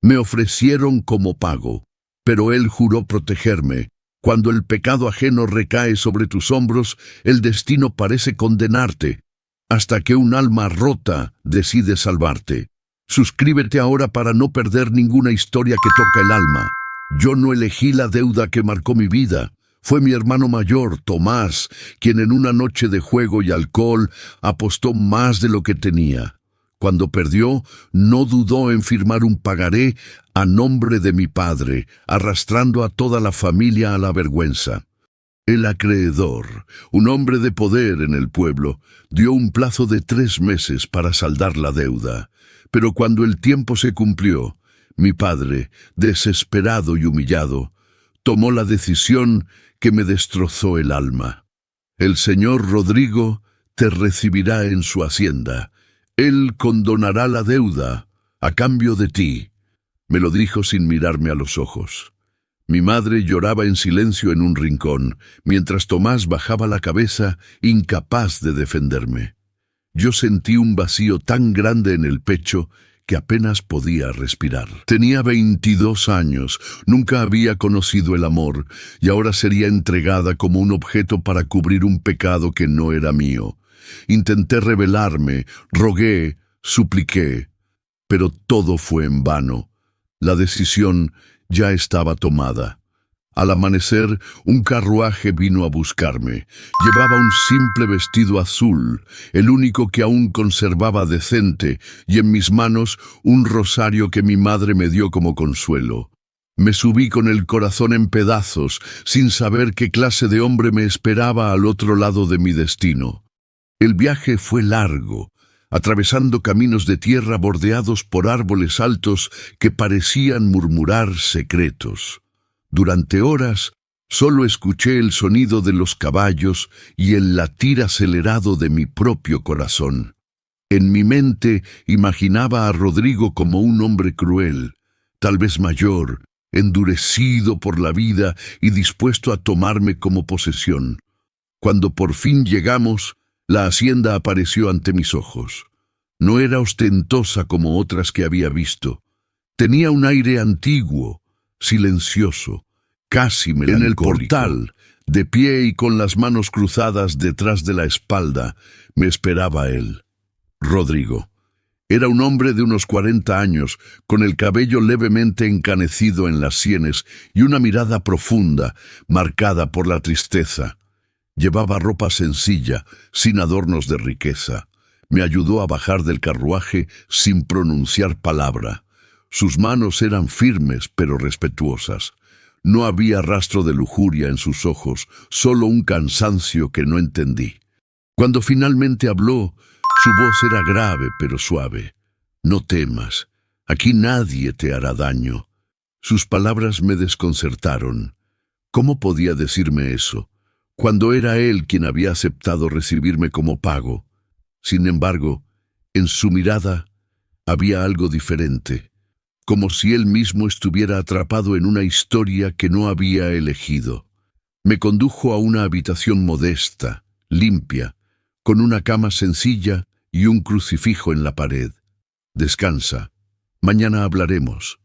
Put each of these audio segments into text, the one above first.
Me ofrecieron como pago, pero él juró protegerme. Cuando el pecado ajeno recae sobre tus hombros, el destino parece condenarte, hasta que un alma rota decide salvarte. Suscríbete ahora para no perder ninguna historia que toca el alma. Yo no elegí la deuda que marcó mi vida. Fue mi hermano mayor, Tomás, quien en una noche de juego y alcohol apostó más de lo que tenía. Cuando perdió, no dudó en firmar un pagaré a nombre de mi padre, arrastrando a toda la familia a la vergüenza. El acreedor, un hombre de poder en el pueblo, dio un plazo de 3 meses para saldar la deuda. Pero cuando el tiempo se cumplió, mi padre, desesperado y humillado, tomó la decisión que me destrozó el alma. El señor Rodrigo te recibirá en su hacienda. Él condonará la deuda a cambio de ti. Me lo dijo sin mirarme a los ojos. Mi madre lloraba en silencio en un rincón, mientras Tomás bajaba la cabeza, incapaz de defenderme. Yo sentí un vacío tan grande en el pecho que apenas podía respirar. Tenía 22 años, nunca había conocido el amor, y ahora sería entregada como un objeto para cubrir un pecado que no era mío. Intenté rebelarme, rogué, supliqué, pero todo fue en vano. La decisión ya estaba tomada. Al amanecer, un carruaje vino a buscarme. Llevaba un simple vestido azul, el único que aún conservaba decente, y en mis manos un rosario que mi madre me dio como consuelo. Me subí con el corazón en pedazos, sin saber qué clase de hombre me esperaba al otro lado de mi destino. El viaje fue largo, atravesando caminos de tierra bordeados por árboles altos que parecían murmurar secretos. Durante horas solo escuché el sonido de los caballos y el latir acelerado de mi propio corazón. En mi mente imaginaba a Rodrigo como un hombre cruel, tal vez mayor, endurecido por la vida y dispuesto a tomarme como posesión. Cuando por fin llegamos, la hacienda apareció ante mis ojos. No era ostentosa como otras que había visto. Tenía un aire antiguo, silencioso, casi melancólico. En el portal, de pie y con las manos cruzadas detrás de la espalda, me esperaba él, Rodrigo. Era un hombre de unos 40 años, con el cabello levemente encanecido en las sienes y una mirada profunda, marcada por la tristeza. Llevaba ropa sencilla, sin adornos de riqueza. Me ayudó a bajar del carruaje sin pronunciar palabra. Sus manos eran firmes pero respetuosas. No había rastro de lujuria en sus ojos, solo un cansancio que no entendí. Cuando finalmente habló, su voz era grave pero suave. No temas, aquí nadie te hará daño. Sus palabras me desconcertaron. ¿Cómo podía decirme eso, cuando era él quien había aceptado recibirme como pago? Sin embargo, en su mirada había algo diferente, como si él mismo estuviera atrapado en una historia que no había elegido. Me condujo a una habitación modesta, limpia, con una cama sencilla y un crucifijo en la pared. Descansa, mañana hablaremos.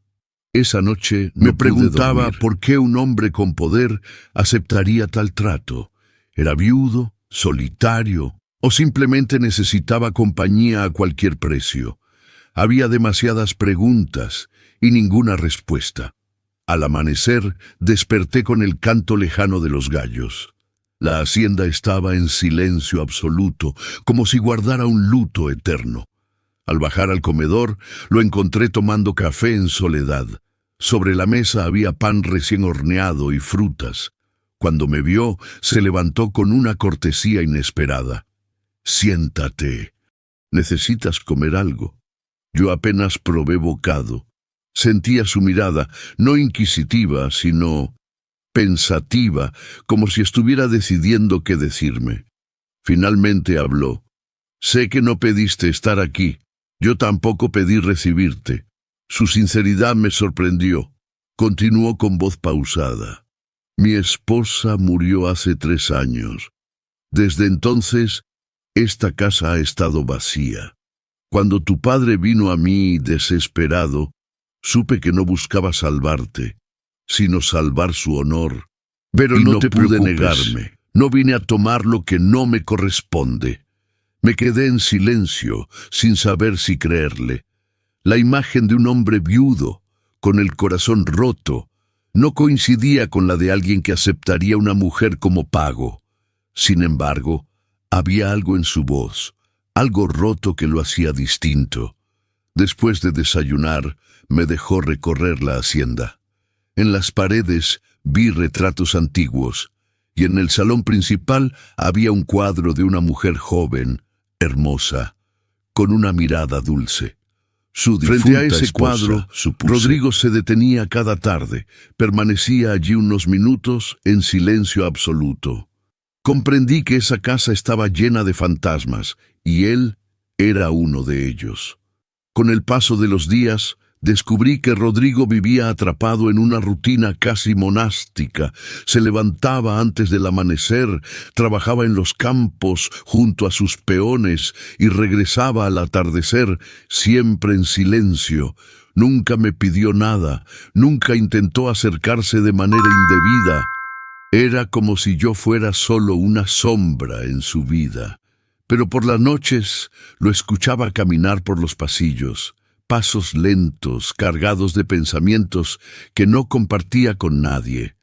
Esa noche me preguntaba por qué un hombre con poder aceptaría tal trato. ¿Era viudo, solitario o simplemente necesitaba compañía a cualquier precio? Había demasiadas preguntas y ninguna respuesta. Al amanecer, desperté con el canto lejano de los gallos. La hacienda estaba en silencio absoluto, como si guardara un luto eterno. Al bajar al comedor, lo encontré tomando café en soledad. Sobre la mesa había pan recién horneado y frutas. Cuando me vio, se levantó con una cortesía inesperada. «Siéntate. ¿Necesitas comer algo?» Yo apenas probé bocado. Sentía su mirada, no inquisitiva, sino pensativa, como si estuviera decidiendo qué decirme. Finalmente habló. «Sé que no pediste estar aquí. Yo tampoco pedí recibirte». Su sinceridad me sorprendió. Continuó con voz pausada. «Mi esposa murió hace 3 años. Desde entonces, esta casa ha estado vacía. Cuando tu padre vino a mí desesperado, Supe que no buscaba salvarte, sino salvar su honor. Pero no te pude negarme. No vine a tomar lo que no me corresponde. Me quedé en silencio, sin saber si creerle. La imagen de un hombre viudo, con el corazón roto, no coincidía con la de alguien que aceptaría una mujer como pago. Sin embargo, había algo en su voz, algo roto que lo hacía distinto. Después de desayunar, me dejó recorrer la hacienda. En las paredes vi retratos antiguos, y en el salón principal había un cuadro de una mujer joven, hermosa, con una mirada dulce. Frente a ese cuadro, Rodrigo se detenía cada tarde, permanecía allí unos minutos en silencio absoluto. Comprendí que esa casa estaba llena de fantasmas, y él era uno de ellos. Con el paso de los días, descubrí que Rodrigo vivía atrapado en una rutina casi monástica. Se levantaba antes del amanecer, trabajaba en los campos junto a sus peones y regresaba al atardecer, siempre en silencio. Nunca me pidió nada, nunca intentó acercarse de manera indebida. Era como si yo fuera solo una sombra en su vida. Pero por las noches lo escuchaba caminar por los pasillos, pasos lentos, cargados de pensamientos que no compartía con nadie.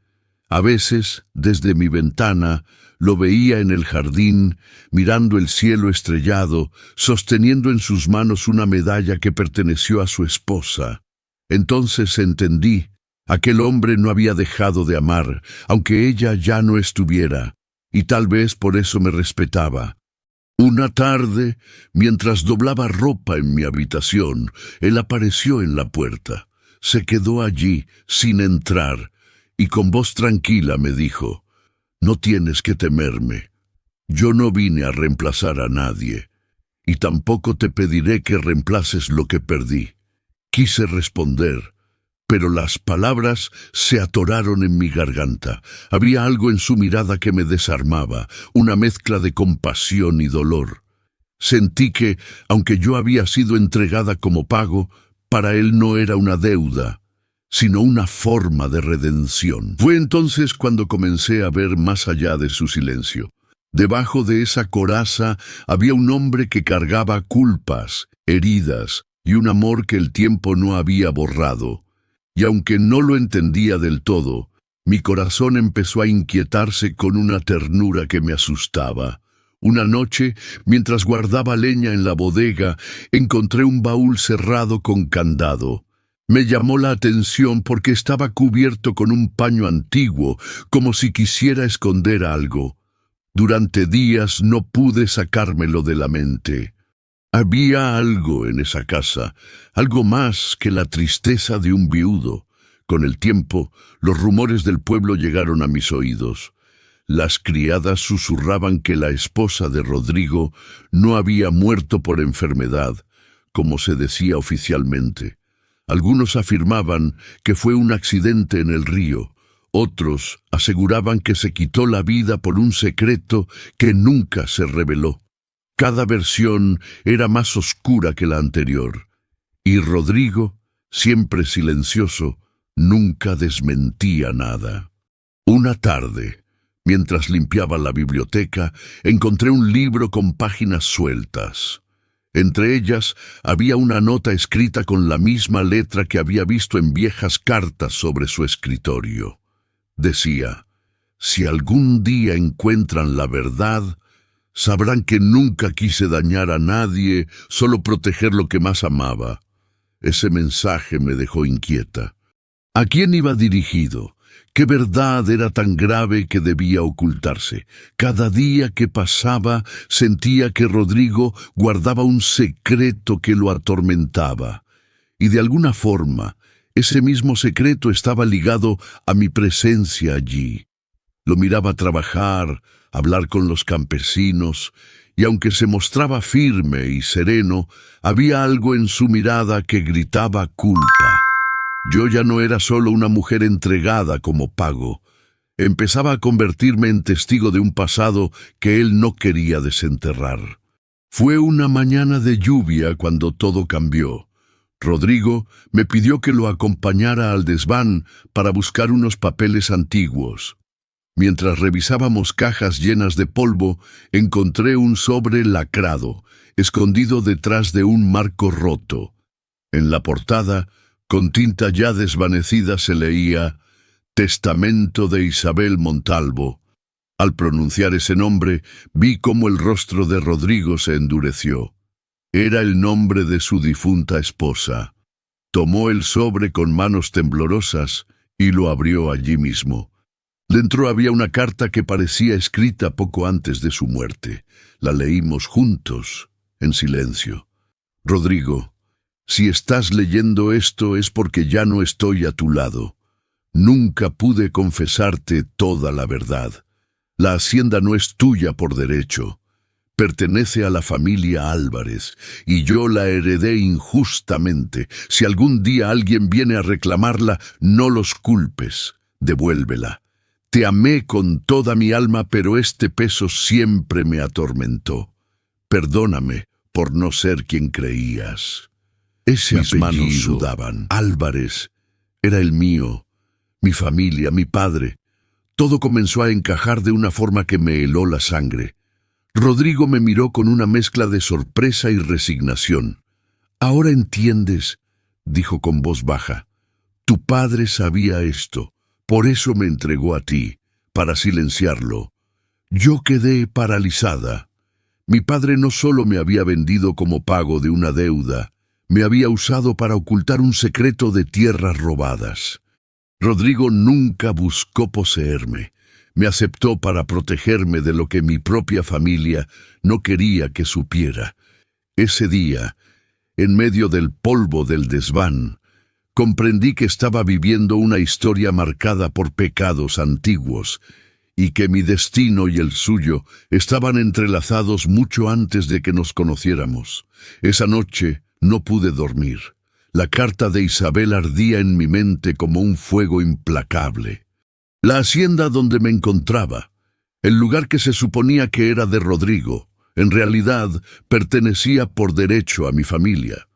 A veces, desde mi ventana, lo veía en el jardín, mirando el cielo estrellado, sosteniendo en sus manos una medalla que perteneció a su esposa. Entonces entendí, aquel hombre no había dejado de amar, aunque ella ya no estuviera, y tal vez por eso me respetaba. Una tarde, mientras doblaba ropa en mi habitación, él apareció en la puerta. Se quedó allí, sin entrar, y con voz tranquila me dijo: «No tienes que temerme. Yo no vine a reemplazar a nadie, y tampoco te pediré que reemplaces lo que perdí». Quise responder, pero las palabras se atoraron en mi garganta. Había algo en su mirada que me desarmaba, una mezcla de compasión y dolor. Sentí que, aunque yo había sido entregada como pago, para él no era una deuda, sino una forma de redención. Fue entonces cuando comencé a ver más allá de su silencio. Debajo de esa coraza había un hombre que cargaba culpas, heridas y un amor que el tiempo no había borrado. Y aunque no lo entendía del todo, mi corazón empezó a inquietarse con una ternura que me asustaba. Una noche, mientras guardaba leña en la bodega, encontré un baúl cerrado con candado. Me llamó la atención porque estaba cubierto con un paño antiguo, como si quisiera esconder algo. Durante días no pude sacármelo de la mente. Había algo en esa casa, algo más que la tristeza de un viudo. Con el tiempo, los rumores del pueblo llegaron a mis oídos. Las criadas susurraban que la esposa de Rodrigo no había muerto por enfermedad, como se decía oficialmente. Algunos afirmaban que fue un accidente en el río. Otros aseguraban que se quitó la vida por un secreto que nunca se reveló. Cada versión era más oscura que la anterior, y Rodrigo, siempre silencioso, nunca desmentía nada. Una tarde, mientras limpiaba la biblioteca, encontré un libro con páginas sueltas. Entre ellas había una nota escrita con la misma letra que había visto en viejas cartas sobre su escritorio. Decía: «Si algún día encuentran la verdad, sabrán que nunca quise dañar a nadie, solo proteger lo que más amaba». Ese mensaje me dejó inquieta. ¿A quién iba dirigido? ¿Qué verdad era tan grave que debía ocultarse? Cada día que pasaba sentía que Rodrigo guardaba un secreto que lo atormentaba. Y de alguna forma, ese mismo secreto estaba ligado a mi presencia allí. Lo miraba trabajar, hablar con los campesinos, y aunque se mostraba firme y sereno, había algo en su mirada que gritaba culpa. Yo ya no era solo una mujer entregada como pago. Empezaba a convertirme en testigo de un pasado que él no quería desenterrar. Fue una mañana de lluvia cuando todo cambió. Rodrigo me pidió que lo acompañara al desván para buscar unos papeles antiguos. Mientras revisábamos cajas llenas de polvo, encontré un sobre lacrado, escondido detrás de un marco roto. En la portada, con tinta ya desvanecida, se leía «Testamento de Isabel Montalvo». Al pronunciar ese nombre, vi cómo el rostro de Rodrigo se endureció. Era el nombre de su difunta esposa. Tomó el sobre con manos temblorosas y lo abrió allí mismo. Dentro había una carta que parecía escrita poco antes de su muerte. La leímos juntos, en silencio. Rodrigo, si estás leyendo esto es porque ya no estoy a tu lado. Nunca pude confesarte toda la verdad. La hacienda no es tuya por derecho. Pertenece a la familia Álvarez, y yo la heredé injustamente. Si algún día alguien viene a reclamarla, no los culpes, devuélvela. Te amé con toda mi alma, pero este peso siempre me atormentó. Perdóname por no ser quien creías. Mis manos sudaban. Álvarez era el mío, mi familia, mi padre. Todo comenzó a encajar de una forma que me heló la sangre. Rodrigo me miró con una mezcla de sorpresa y resignación. «Ahora entiendes», dijo con voz baja. «Tu padre sabía esto, por eso me entregó a ti, para silenciarlo. Yo quedé paralizada. Mi padre no solo me había vendido como pago de una deuda, me había usado para ocultar un secreto de tierras robadas. Rodrigo nunca buscó poseerme. Me aceptó para protegerme de lo que mi propia familia no quería que supiera. Ese día, en medio del polvo del desván, comprendí que estaba viviendo una historia marcada por pecados antiguos y que mi destino y el suyo estaban entrelazados mucho antes de que nos conociéramos. Esa noche no pude dormir. La carta de Isabel ardía en mi mente como un fuego implacable. La hacienda donde me encontraba, el lugar que se suponía que era de Rodrigo, en realidad pertenecía por derecho a mi familia.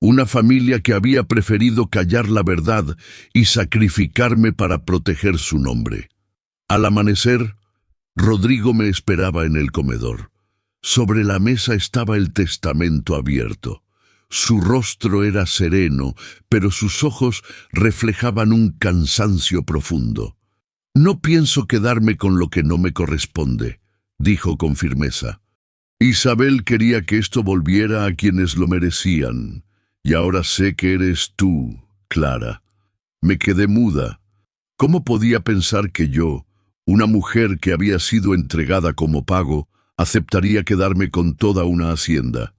Una familia que había preferido callar la verdad y sacrificarme para proteger su nombre. Al amanecer, Rodrigo me esperaba en el comedor. Sobre la mesa estaba el testamento abierto. Su rostro era sereno, pero sus ojos reflejaban un cansancio profundo. «No pienso quedarme con lo que no me corresponde», dijo con firmeza. «Isabel quería que esto volviera a quienes lo merecían, y ahora sé que eres tú, Clara». Me quedé muda. ¿Cómo podía pensar que yo, una mujer que había sido entregada como pago, aceptaría quedarme con toda una hacienda?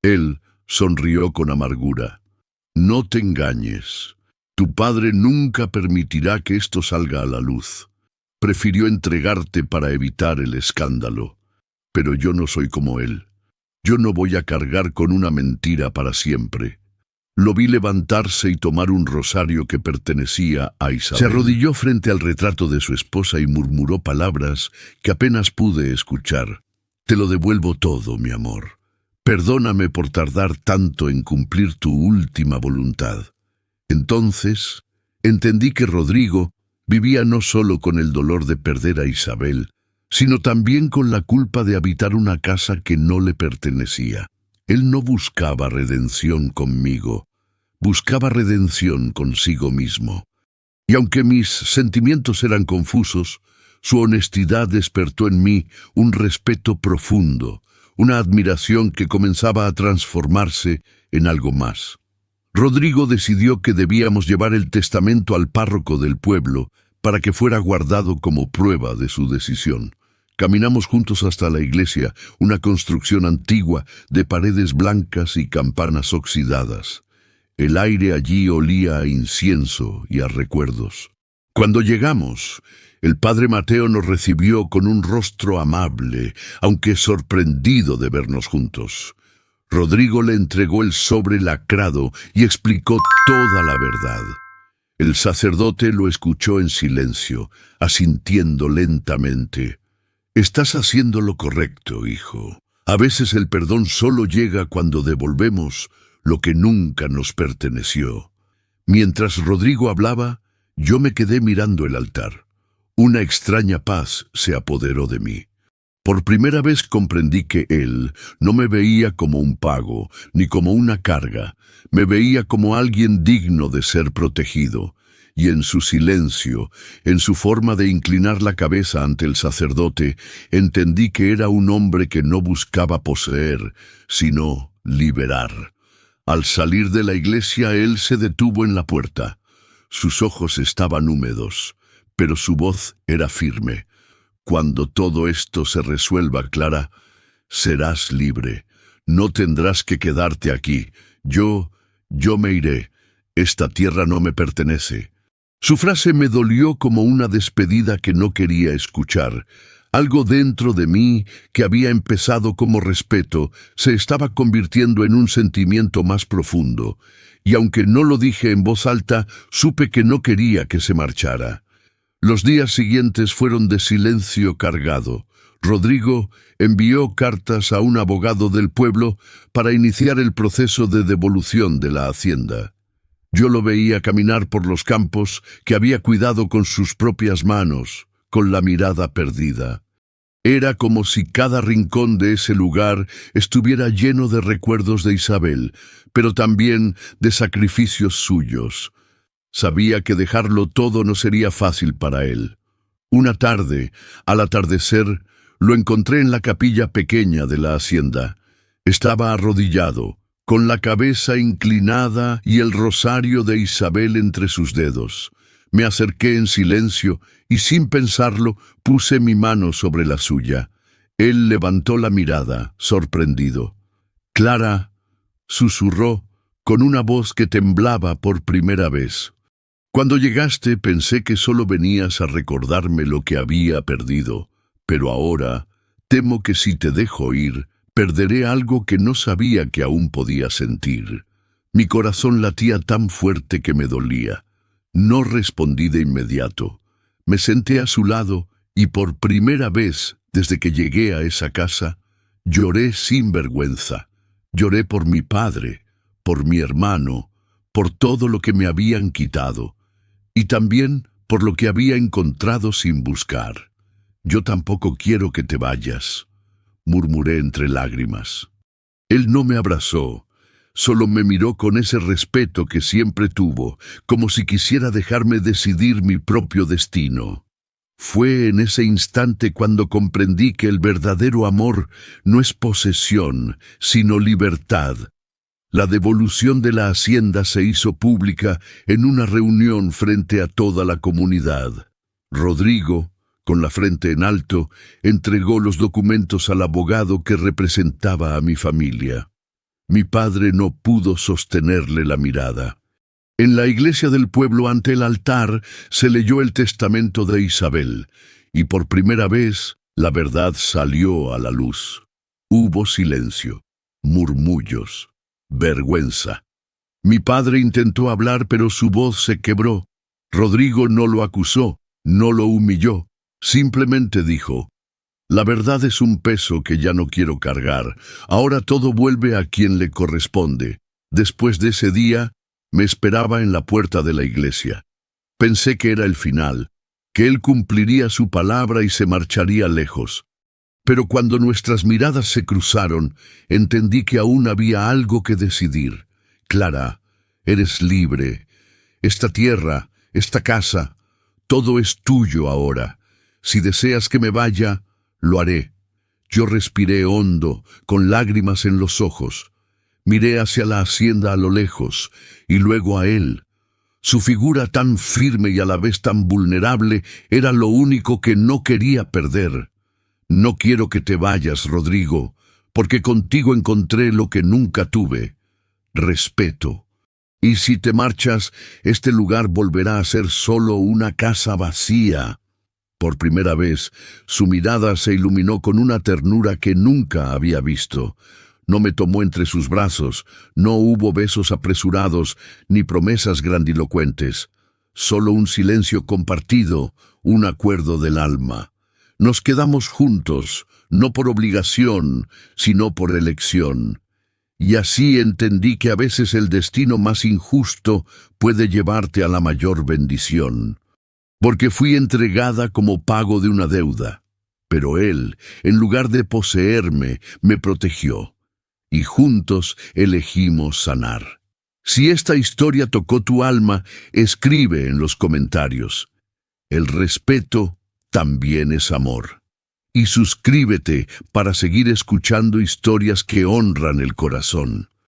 Él sonrió con amargura. «No te engañes. Tu padre nunca permitirá que esto salga a la luz. Prefirió entregarte para evitar el escándalo. Pero yo no soy como él. Yo no voy a cargar con una mentira para siempre». Lo vi levantarse y tomar un rosario que pertenecía a Isabel. Se arrodilló frente al retrato de su esposa y murmuró palabras que apenas pude escuchar. «Te lo devuelvo todo, mi amor. Perdóname por tardar tanto en cumplir tu última voluntad». Entonces, entendí que Rodrigo vivía no solo con el dolor de perder a Isabel, sino también con la culpa de habitar una casa que no le pertenecía. Él no buscaba redención conmigo, buscaba redención consigo mismo. Y aunque mis sentimientos eran confusos, su honestidad despertó en mí un respeto profundo, una admiración que comenzaba a transformarse en algo más. Rodrigo decidió que debíamos llevar el testamento al párroco del pueblo para que fuera guardado como prueba de su decisión. Caminamos juntos hasta la iglesia, una construcción antigua de paredes blancas y campanas oxidadas. El aire allí olía a incienso y a recuerdos. Cuando llegamos, el padre Mateo nos recibió con un rostro amable, aunque sorprendido de vernos juntos. Rodrigo le entregó el sobre lacrado y explicó toda la verdad. El sacerdote lo escuchó en silencio, asintiendo lentamente. «Estás haciendo lo correcto, hijo. A veces el perdón solo llega cuando devolvemos lo que nunca nos perteneció. Mientras Rodrigo hablaba, yo me quedé mirando el altar. Una extraña paz se apoderó de mí. Por primera vez comprendí que él no me veía como un pago, ni como una carga. Me veía como alguien digno de ser protegido. Y en su silencio, en su forma de inclinar la cabeza ante el sacerdote, entendí que era un hombre que no buscaba poseer, sino liberar. Al salir de la iglesia, él se detuvo en la puerta. Sus ojos estaban húmedos, pero su voz era firme. Cuando todo esto se resuelva, Clara, serás libre. No tendrás que quedarte aquí. Yo me iré. Esta tierra no me pertenece. Su frase me dolió como una despedida que no quería escuchar. Algo dentro de mí, que había empezado como respeto, se estaba convirtiendo en un sentimiento más profundo. Y aunque no lo dije en voz alta, supe que no quería que se marchara. Los días siguientes fueron de silencio cargado. Rodrigo envió cartas a un abogado del pueblo para iniciar el proceso de devolución de la hacienda. Yo lo veía caminar por los campos que había cuidado con sus propias manos, con la mirada perdida. Era como si cada rincón de ese lugar estuviera lleno de recuerdos de Isabel, pero también de sacrificios suyos. Sabía que dejarlo todo no sería fácil para él. Una tarde, al atardecer, lo encontré en la capilla pequeña de la hacienda. Estaba arrodillado, con la cabeza inclinada y el rosario de Isabel entre sus dedos. Me acerqué en silencio y sin pensarlo puse mi mano sobre la suya. Él levantó la mirada, sorprendido. «Clara», susurró, con una voz que temblaba por primera vez. «Cuando llegaste pensé que solo venías a recordarme lo que había perdido, pero ahora temo que si te dejo ir, perderé algo que no sabía que aún podía sentir». Mi corazón latía tan fuerte que me dolía. No respondí de inmediato. Me senté a su lado y por primera vez desde que llegué a esa casa, lloré sin vergüenza. Lloré por mi padre, por mi hermano, por todo lo que me habían quitado. Y también por lo que había encontrado sin buscar. «Yo tampoco quiero que te vayas», murmuré entre lágrimas. Él no me abrazó, solo me miró con ese respeto que siempre tuvo, como si quisiera dejarme decidir mi propio destino. Fue en ese instante cuando comprendí que el verdadero amor no es posesión, sino libertad. La devolución de la hacienda se hizo pública en una reunión frente a toda la comunidad. Rodrigo, con la frente en alto, entregó los documentos al abogado que representaba a mi familia. Mi padre no pudo sostenerle la mirada. En la iglesia del pueblo ante el altar se leyó el testamento de Isabel, y por primera vez la verdad salió a la luz. Hubo silencio, murmullos, vergüenza. Mi padre intentó hablar, pero su voz se quebró. Rodrigo no lo acusó, no lo humilló. Simplemente dijo: «La verdad es un peso que ya no quiero cargar. Ahora todo vuelve a quien le corresponde». Después de ese día, me esperaba en la puerta de la iglesia. Pensé que era el final, que él cumpliría su palabra y se marcharía lejos. Pero cuando nuestras miradas se cruzaron, entendí que aún había algo que decidir. «Clara, eres libre. Esta tierra, esta casa, todo es tuyo ahora. Si deseas que me vaya, lo haré». Yo respiré hondo, con lágrimas en los ojos. Miré hacia la hacienda a lo lejos, y luego a él. Su figura tan firme y a la vez tan vulnerable era lo único que no quería perder. «No quiero que te vayas, Rodrigo, porque contigo encontré lo que nunca tuve: respeto. Y si te marchas, este lugar volverá a ser solo una casa vacía». Por primera vez, su mirada se iluminó con una ternura que nunca había visto. No me tomó entre sus brazos, no hubo besos apresurados ni promesas grandilocuentes. Solo un silencio compartido, un acuerdo del alma. Nos quedamos juntos, no por obligación, sino por elección. Y así entendí que a veces el destino más injusto puede llevarte a la mayor bendición, porque fui entregada como pago de una deuda. Pero Él, en lugar de poseerme, me protegió, y juntos elegimos sanar. Si esta historia tocó tu alma, escribe en los comentarios. El respeto también es amor. Y suscríbete para seguir escuchando historias que honran el corazón.